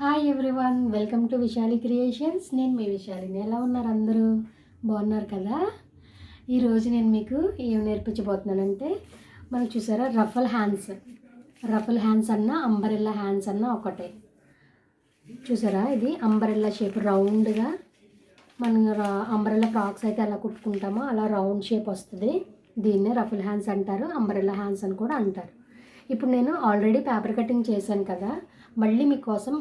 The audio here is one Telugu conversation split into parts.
Hi everyone, welcome to Vishali creations. నేను మీ విశాలిని. ఎలా ఉన్నారు అందరూ? బాగున్నారు కదా? ఈరోజు నేను మీకు ఏం నేర్పించబోతున్నానంటే, మనం చూసారా రఫల్ హ్యాండ్స్ అన్న అంబరెల్లా హ్యాండ్స్ అన్న ఒకటే. చూసారా, ఇది అంబరెల్లా షేప్ రౌండ్గా. మనం అంబరెల్లా ఫ్రాక్స్ అయితే ఎలా కుట్టుకుంటామో అలా రౌండ్ షేప్ వస్తుంది. దీన్నే రఫల్ హ్యాండ్స్ అంటారు, అంబరెల్లా హ్యాండ్స్ అని కూడా అంటారు. ఇప్పుడు నేను ఆల్రెడీ పేపర్ కటింగ్ చేశాను కదా, మళ్ళీ మీకోసం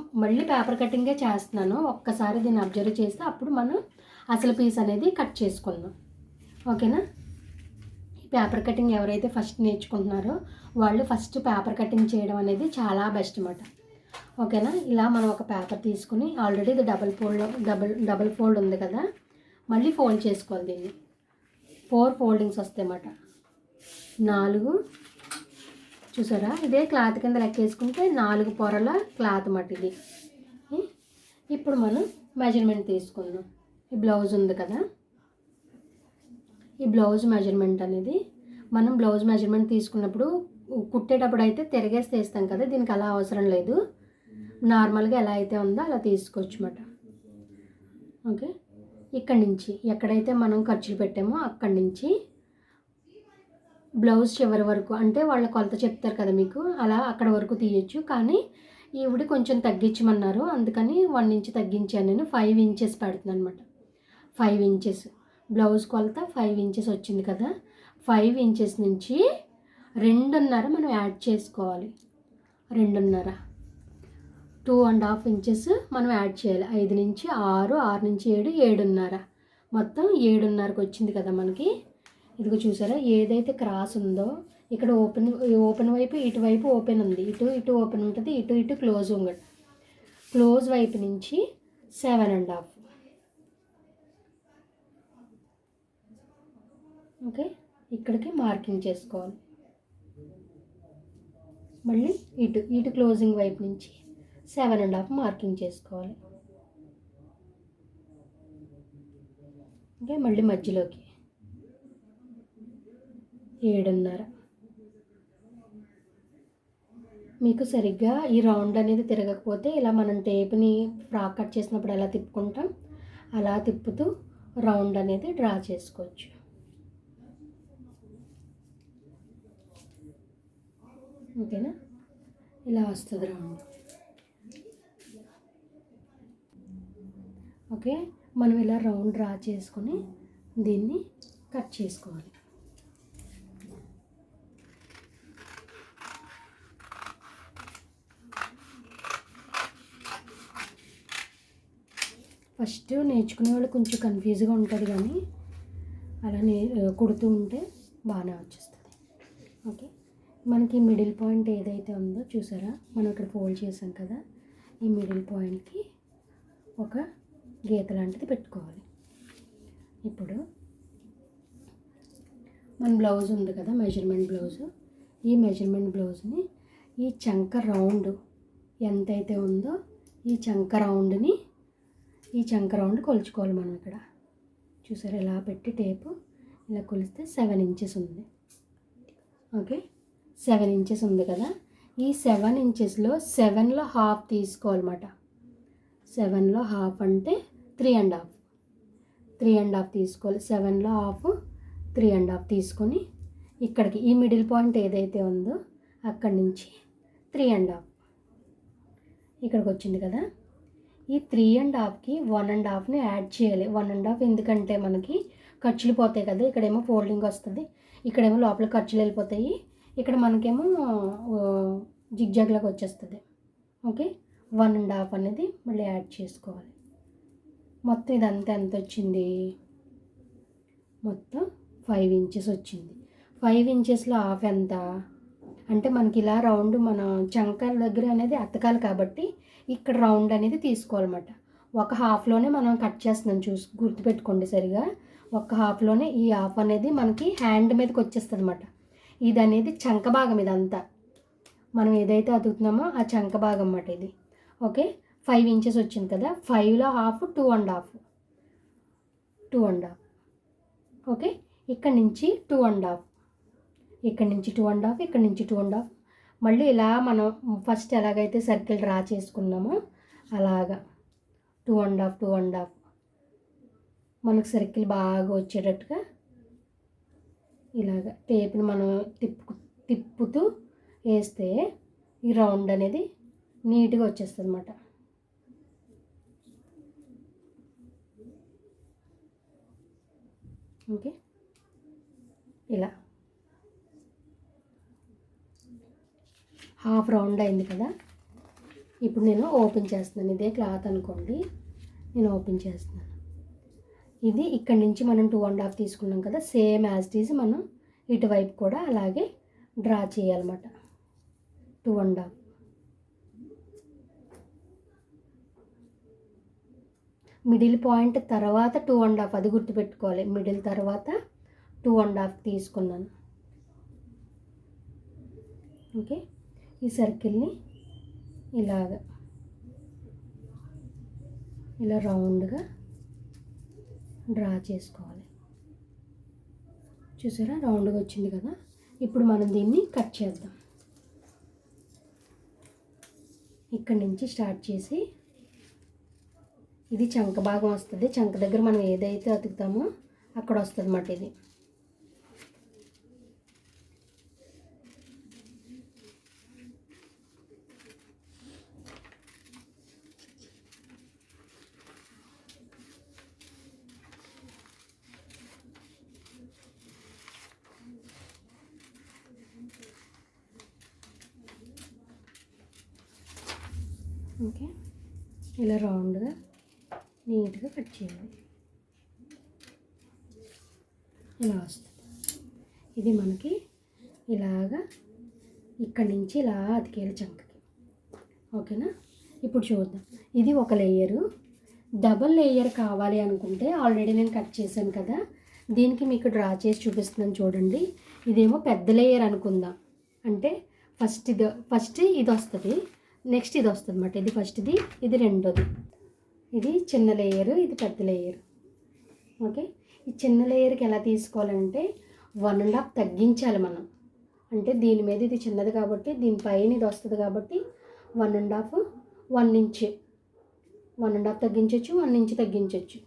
పేపర్ కటింగే చేస్తున్నాను. ఒక్కసారి దీన్ని అబ్జర్వ్ చేస్తే అప్పుడు మనం అసలు పీస్ అనేది కట్ చేసుకుందాం. ఓకేనా? ఈ పేపర్ కటింగ్ ఎవరైతే ఫస్ట్ నేర్చుకుంటున్నారో వాళ్ళు ఫస్ట్ పేపర్ కటింగ్ చేయడం అనేది చాలా బెస్ట్ అన్నమాట. ఓకేనా? ఇలా మనం ఒక పేపర్ తీసుకుని, ఆల్రెడీ ఇది డబుల్ ఫోల్డ్ ఉంది కదా, మళ్ళీ ఫోల్డ్ చేసుకోవాలి. దీన్ని 4 ఫోల్డింగ్స్ వస్తాయి అన్నమాట. 4 చూసారా, ఇదే క్లాత్ కింద లెక్కేసుకుంటే 4 పొరల క్లాత్ అన్నమాట ఇది. ఇప్పుడు మనం మెజర్మెంట్ తీసుకుందాం. ఈ బ్లౌజ్ ఉంది కదా, ఈ బ్లౌజ్ మెజర్మెంట్ అనేది మనం బ్లౌజ్ మెజర్మెంట్ తీసుకున్నప్పుడు కుట్టేటప్పుడు అయితే తిరిగేసి తీస్తాం కదా, దీనికి అలా అవసరం లేదు. నార్మల్గా ఎలా అయితే ఉందో అలా తీసుకోవచ్చు అన్నమాట. ఓకే, ఇక్కడి నుంచి ఎక్కడైతే మనం ఖర్చులు పెట్టామో అక్కడి నుంచి బ్లౌజ్ చివరి వరకు, అంటే వాళ్ళ కొలత చెప్తారు కదా మీకు, అలా అక్కడ వరకు తీయచ్చు. కానీ ఈవిడ కొంచెం తగ్గించమన్నారు, అందుకని 1 ఇంచ్ తగ్గించాను. నేను 5 ఇంచెస్ పెడుతున్నాను అనమాట. 5 ఇంచెస్ బ్లౌజ్ కొలత 5 ఇంచెస్ వచ్చింది కదా, 5 ఇంచెస్ నుంచి 2.5 మనం యాడ్ చేసుకోవాలి. 2.5 2.5 ఇంచెస్ మనం యాడ్ చేయాలి. 5 నుంచి 6, 6 నుంచి 7, 7.5 మొత్తం 7.5కి వచ్చింది కదా మనకి. ఇదిగో చూసారా, ఏదైతే క్రాస్ ఉందో ఇక్కడ ఓపెన్ వైపు ఇటువైపు ఓపెన్ ఉంది, ఇటు ఓపెన్ ఉంటుంది, ఇటు క్లోజ్ ఉంది. క్లోజ్ వైపు నుంచి 7.5. ఓకే, ఇక్కడికి మార్కింగ్ చేసుకోవాలి. మళ్ళీ ఇటు క్లోజింగ్ వైపు నుంచి 7.5 మార్కింగ్ చేసుకోవాలి. ఓకే, మళ్ళీ మధ్యలోకి 7.5. మీకు సరిగ్గా ఈ రౌండ్ అనేది తిరగకపోతే ఇలా మనం టేప్ని ఫ్రాక్ కట్ చేసినప్పుడు ఎలా తిప్పుకుంటాం అలా తిప్పుతూ రౌండ్ అనేది డ్రా చేసుకోవచ్చు. ఓకేనా? ఇలా వస్తుంది రౌండ్. ఓకే, మనం ఇలా రౌండ్ డ్రా చేసుకొని దీన్ని కట్ చేసుకోవాలి. ఫస్ట్ నేర్చుకునే వాళ్ళు కొంచెం కన్ఫ్యూజ్గా ఉంటుంది, కానీ అలానే కుడుతూ ఉంటే బాగానే వచ్చేస్తుంది. ఓకే, మనకి మిడిల్ పాయింట్ ఏదైతే ఉందో చూసారా, మనం ఇక్కడ ఫోల్డ్ చేసాం కదా, ఈ మిడిల్ పాయింట్కి ఒక గీత లాంటిది పెట్టుకోవాలి. ఇప్పుడు మన బ్లౌజ్ ఉంది కదా, మెజర్మెంట్ బ్లౌజు, ఈ మెజర్మెంట్ బ్లౌజ్ని ఈ చంక రౌండ్ ఎంతైతే ఉందో ఈ చంక రౌండ్ కొలుచుకోవాలి మనం. ఇక్కడ చూసారు, ఇలా పెట్టి టేపు ఇలా కొలిస్తే 7 ఇంచెస్ ఉంది. ఓకే, 7 ఇంచెస్ ఉంది కదా, ఈ 7 ఇంచెస్లో 7లో హాఫ్ తీసుకోవాలన్నమాట. 7లో హాఫ్ అంటే 3.5 తీసుకోవాలి. 7లో హాఫ్ 3.5 తీసుకొని ఇక్కడికి ఈ మిడిల్ పాయింట్ ఏదైతే ఉందో అక్కడి నుంచి 3.5 ఇక్కడికి వచ్చింది కదా, ఈ 3.5కి 1.5ని యాడ్ చేయాలి. 1.5 ఎందుకంటే మనకి ఖర్చులు పోతాయి కదా, ఇక్కడేమో ఫోల్డింగ్ వస్తుంది, ఇక్కడేమో లోపల ఖర్చులు వెళ్ళిపోతాయి, ఇక్కడ మనకేమో జిగ్జాగ్లాగా వచ్చేస్తుంది. ఓకే, 1.5 అనేది మళ్ళీ యాడ్ చేసుకోవాలి. మొత్తం ఇదంతా ఎంత వచ్చింది? మొత్తం 5 ఇంచెస్ వచ్చింది. 5 ఇంచెస్లో హాఫ్ ఎంత అంటే మనకి ఇలా రౌండ్ మన చంకల దగ్గర అనేది అతకాలి కాబట్టి ఇక్కడ రౌండ్ అనేది తీసుకోవాలన్నమాట. ఒక హాఫ్లోనే మనం కట్ చేస్తున్నాం, గుర్తుపెట్టుకోండి సరిగా. ఒక హాఫ్లోనే ఈ హాఫ్ అనేది మనకి హ్యాండ్ మీదకి వచ్చేస్తుంది అన్నమాట. ఇది అనేది చంక భాగం, ఇదంతా మనం ఏదైతే అతుకుతున్నామో ఆ చంక భాగం అన్నమాట ఇది. ఓకే, 5 ఇంచెస్ వచ్చింది కదా, 5లో హాఫ్ 2.5. ఓకే, ఇక్కడ నుంచి 2.5, ఇక్కడ నుంచి 2.5, ఇక్కడ నుంచి 2.5. మళ్ళీ ఇలా మనం ఫస్ట్ ఎలాగైతే సర్కిల్ డ్రా చేసుకున్నామో అలాగా 2 1/2 మనకు సర్కిల్ బాగా వచ్చేటట్టుగా ఇలాగ టేప్ని మనం తిప్పుతూ వేస్తే ఈ రౌండ్ అనేది నీట్గా వచ్చేస్తుంది అన్నమాట. ఓకే, ఇలా హాఫ్ రౌండ్ అయింది కదా. ఇప్పుడు నేను ఓపెన్ చేస్తున్నాను. ఇదే క్లాత్ అనుకోండి, నేను ఓపెన్ చేస్తున్నాను. ఇది ఇక్కడి నుంచి మనం 2 1/2 తీసుకున్నాం కదా, సేమ్ యాజ్ ఇట్ ఈజ్ మనం ఇటువైపు కూడా అలాగే డ్రా చేయాలన్నమాట. 2 1/2 మిడిల్ పాయింట్ తర్వాత 2 1/2 అది గుర్తుపెట్టుకోవాలి. మిడిల్ తర్వాత 2 1/2 తీసుకున్నాను. ఓకే, ఈ సర్కిల్ని ఇలా రౌండ్గా డ్రా చేసుకోవాలి. చూసారా, రౌండ్గా వచ్చింది కదా. ఇప్పుడు మనం దీన్ని కట్ చేద్దాం. ఇక్కడి నుంచి స్టార్ట్ చేసి ఇది చంక భాగం వస్తుంది. చంక దగ్గర మనం ఏదైతే అతుకుతామో అక్కడ వస్తుంది అన్నమాట ఇది. ఓకే, ఇలా రౌండ్గా నీట్గా కట్ చేయాలి. ఇలా వస్తుంది. ఇది మనకి ఇలాగా ఇక్కడి నుంచి ఇలా అతికేయాలి చంకకి. ఓకేనా, ఇప్పుడు చూద్దాం. ఇది ఒక లేయరు. డబల్ లేయర్ కావాలి అనుకుంటే ఆల్రెడీ నేను కట్ చేశాను కదా, దీనికి మీకు డ్రా చేసి చూపిస్తున్నాను చూడండి. ఇదేమో పెద్ద లేయర్ అనుకుందాం. అంటే ఫస్ట్ ఇది వస్తుంది, నెక్స్ట్ ఇది వస్తుంది అన్నమాట. ఇది ఫస్ట్ది, ఇది రెండోది. ఇది చిన్న లేయరు, ఇది పెద్ద లేయర్. ఓకే, ఈ చిన్న లేయర్కి ఎలా తీసుకోవాలంటే 1 1/2 తగ్గించాలి మనం. అంటే దీని మీద ఇది చిన్నది కాబట్టి దీనిపైన ఇది వస్తుంది కాబట్టి 1 1/2 1 ఇంచ్ 1 1/2 తగ్గించవచ్చు, 1 ఇంచ్ తగ్గించవచ్చు.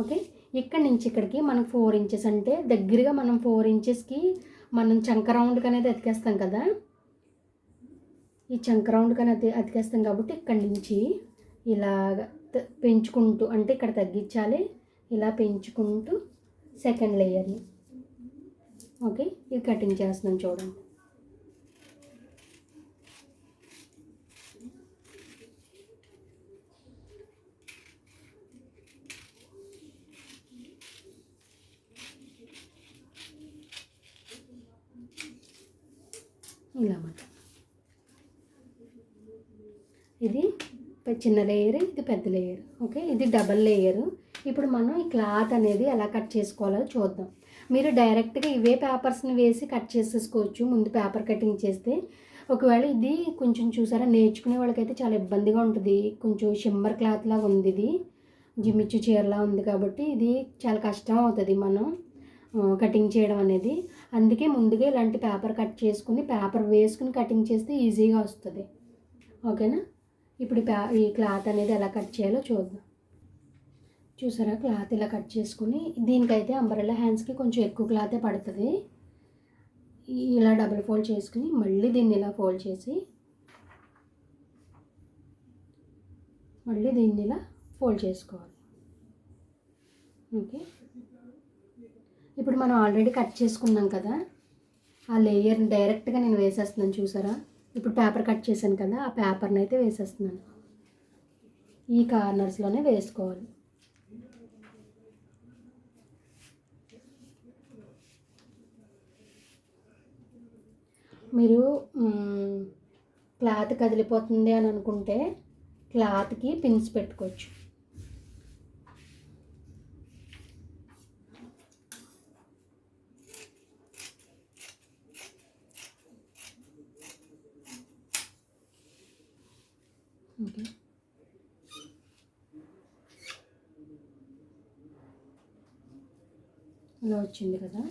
ఓకే, ఇక్కడి నుంచి ఇక్కడికి మనకు 4 ఇంచెస్ అంటే దగ్గరగా మనం 4 ఇంచెస్కి మనం చంక రౌండ్కి అనేది అతికేస్తాం కదా. ఈ చంక రౌండ్కి అనేది అతికేస్తాం కాబట్టి ఇక్కడి నుంచి ఇలాగ పెంచుకుంటూ, అంటే ఇక్కడ తగ్గించాలి, ఇలా పెంచుకుంటూ సెకండ్ లేయర్ని. ఓకే, ఇది కటింగ్ చేస్తున్నాను చూడండి. ఇలా మాట. ఇది చిన్న లేయర్, ఇది పెద్ద లేయర్. ఓకే, ఇది డబల్ లేయరు. ఇప్పుడు మనం ఈ క్లాత్ అనేది ఎలా కట్ చేసుకోవాలో చూద్దాం. మీరు డైరెక్ట్గా ఇవే పేపర్స్ని వేసి కట్ చేసేసుకోవచ్చు ముందు పేపర్ కటింగ్ చేస్తే. ఒకవేళ ఇది కొంచెం చూసారా, నేర్చుకునే వాళ్ళకైతే చాలా ఇబ్బందిగా ఉంటుంది. కొంచెం షిమ్మర్ క్లాత్ లాగా ఉంది, ఇది జిమ్మిచ్చు చీరలా ఉంది కాబట్టి ఇది చాలా కష్టం అవుతుంది మనం కటింగ్ చేయడం అనేది. అందుకే ముందుగా ఇలాంటి పేపర్ కట్ చేసుకుని పేపర్ వేసుకుని కటింగ్ చేస్తే ఈజీగా వస్తుంది. ఓకేనా, ఇప్పుడు ఈ క్లాత్ అనేది ఎలా కట్ చేయాలో చూద్దాం. చూసారా, క్లాత్ ఇలా కట్ చేసుకుని, దీనికైతే అంబ్రెల్లా హ్యాండ్స్కి కొంచెం ఎక్కువ క్లాతే పడుతుంది. ఇలా డబుల్ ఫోల్డ్ చేసుకుని మళ్ళీ దీన్ని ఇలా ఫోల్డ్ చేసి మళ్ళీ దీన్ని ఇలా ఫోల్డ్ చేసుకోవాలి. ఓకే, ఇప్పుడు మనం ఆల్రెడీ కట్ చేసుకున్నాం కదా, ఆ లేయర్ని డైరెక్ట్గా నేను వేసేస్తున్నాను. చూసారా, ఇప్పుడు పేపర్ కట్ చేశాను కదా, ఆ పేపర్ని అయితే వేసేస్తున్నాను. ఈ కార్నర్స్లోనే వేసుకోవాలి. మీరు క్లాత్ కదిలిపోతుంది అని అనుకుంటే క్లాత్కి పిన్స్ పెట్టుకోవచ్చు. ఓకే, ఇలా వచ్చింది కదా.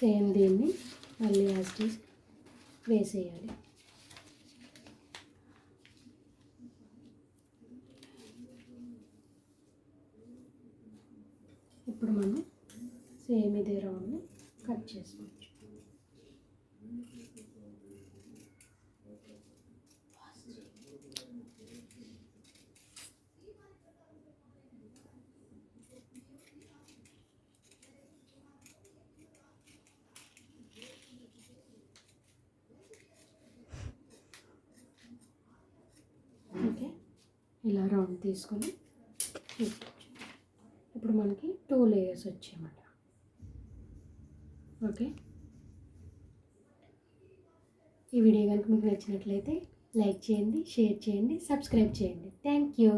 సేమ్ దీన్ని మళ్ళీ యాజ్ వేసేయాలి. ఇప్పుడు మనం సేమ్ ఇదే రౌండ్ని కట్ చేసుకోవచ్చు. ఓకే, ఇలా రౌండ్ తీసుకొని తీసుకోవచ్చు. ఇప్పుడు మనకి 2 లేయర్స్ వచ్చాయన్నమాట. ఓకే, ఈ వీడియో కనుక మీకు నచ్చినట్లయితే లైక్ చేయండి, షేర్ చేయండి, సబ్స్క్రైబ్ చేయండి. Thank you.